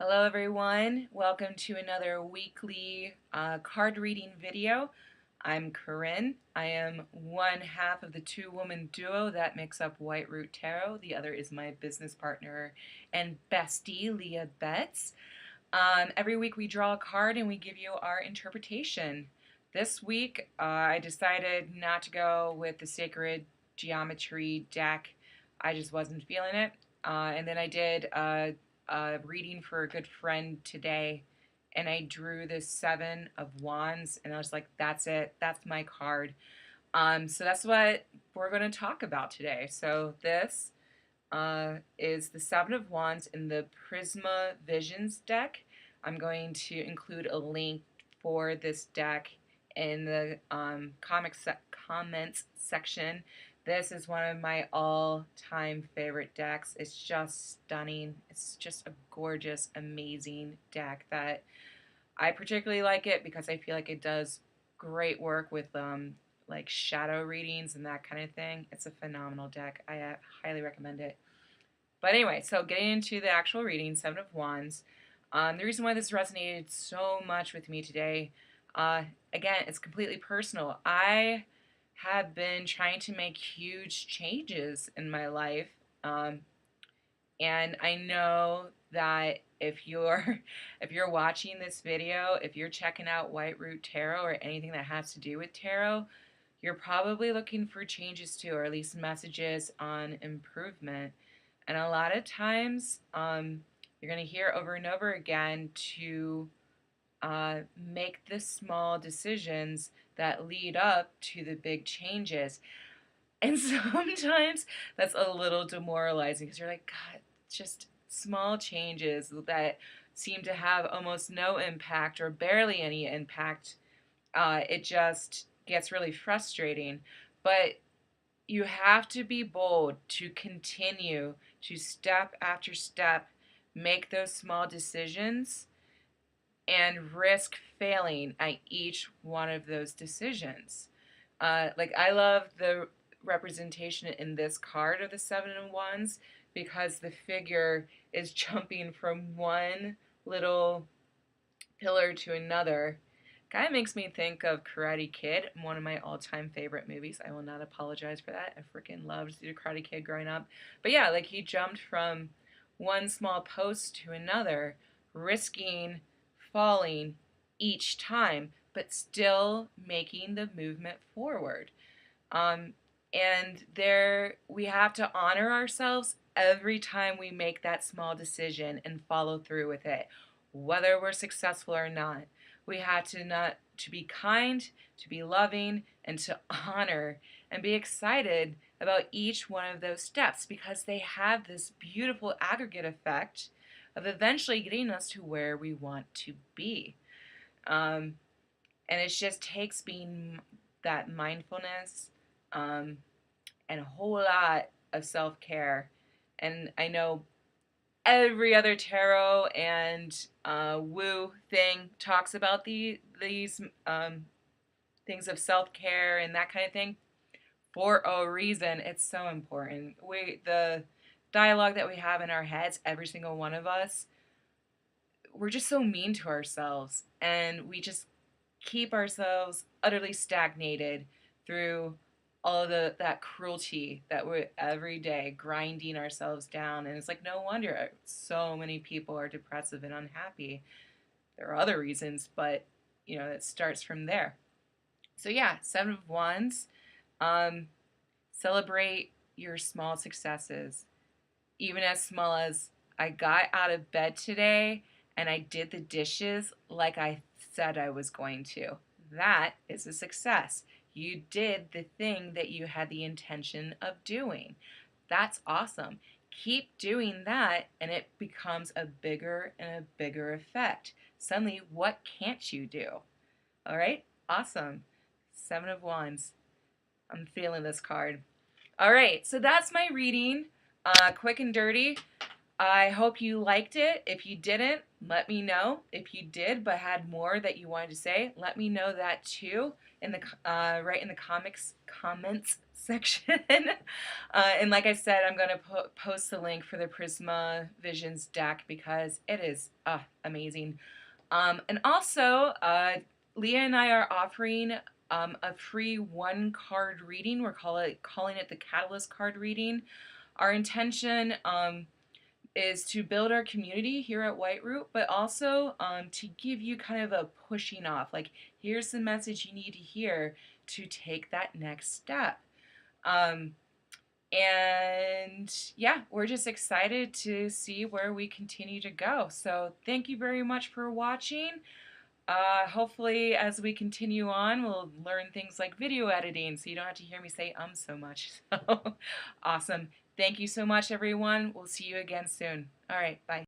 Hello everyone, welcome to another weekly card reading video. I'm Corinne. I am one half of the two-woman duo that makes up White Root Tarot. The other is my business partner and bestie, Leah Betts. Every week we draw a card and we give you our interpretation. This week I decided not to go with the Sacred Geometry deck. I just wasn't feeling it. And then I did a reading for a good friend today, and I drew this Seven of Wands, and I was like, that's it. That's my card. So that's what we're going to talk about today. So this is the Seven of Wands in the Prisma Visions deck. I'm going to include a link for this deck in the comments section. This is one of my all-time favorite decks. It's just stunning. It's just a gorgeous, amazing deck that I particularly like it because I feel like it does great work with like shadow readings and that kind of thing. It's a phenomenal deck. I highly recommend it. But anyway, so getting into the actual reading, Seven of Wands. The reason why this resonated so much with me today, again, it's completely personal. I have been trying to make huge changes in my life, and I know that if you're if you're watching this video, if you're checking out White Root Tarot or anything that has to do with tarot, you're probably looking for changes too, or at least messages on improvement. And a lot of times, you're going to hear over and over again to make the small decisions that lead up to the big changes. And sometimes that's a little demoralizing because you're like, God, just small changes that seem to have almost no impact or barely any impact. It just gets really frustrating. But you have to be bold to continue to step after step make those small decisions and risk failing at each one of those decisions. Like I love the representation in this card of the Seven of Wands because the figure is jumping from one little pillar to another. Kind of makes me think of Karate Kid, one of my all-time favorite movies. I will not apologize for that. I freaking loved the Karate Kid growing up. But yeah, like he jumped from one small post to another, risking falling each time, but still making the movement forward. Um, and there, we have to honor ourselves every time we make that small decision and follow through with it, whether we're successful or not. We have to be kind, to be loving, and to honor and be excited about each one of those steps because they have this beautiful aggregate effect of eventually getting us to where we want to be. Um, and it just takes being that mindfulness and a whole lot of self-care. And I know every other tarot and woo thing talks about these things of self-care and that kind of thing for a reason. It's so important. The dialogue that we have in our heads, every single one of us, we're just so mean to ourselves, and we just keep ourselves utterly stagnated through all of that cruelty that we're every day grinding ourselves down. And it's like no wonder so many people are depressive and unhappy. There are other reasons, but it starts from there. So yeah, Seven of Wands. um, Celebrate your small successes, even as small as I got out of bed today and I did the dishes like I said I was going to. That is a success. You did the thing that you had the intention of doing. That's awesome. Keep doing that, and it becomes a bigger and a bigger effect. Suddenly, what can't you do? All right? Awesome. Seven of Wands. I'm feeling this card. All right, so that's my reading. Quick and dirty. I hope you liked it. If you didn't, let me know. If you did but had more that you wanted to say, let me know that too in the right in the comments section. And like I said, I'm going to post the link for the Prisma Visions deck because it is amazing. And also, Leah and I are offering a free 1-card reading. We're calling it the Catalyst card reading. Our intention is to build our community here at Whiteroot, but also to give you kind of a pushing off. Like, here's the message you need to hear to take that next step. And yeah, we're just excited to see where we continue to go. So thank you very much for watching. Hopefully, as we continue on, we'll learn things like video editing so you don't have to hear me say so much. So awesome. Thank you so much, everyone. We'll see you again soon. All right, bye.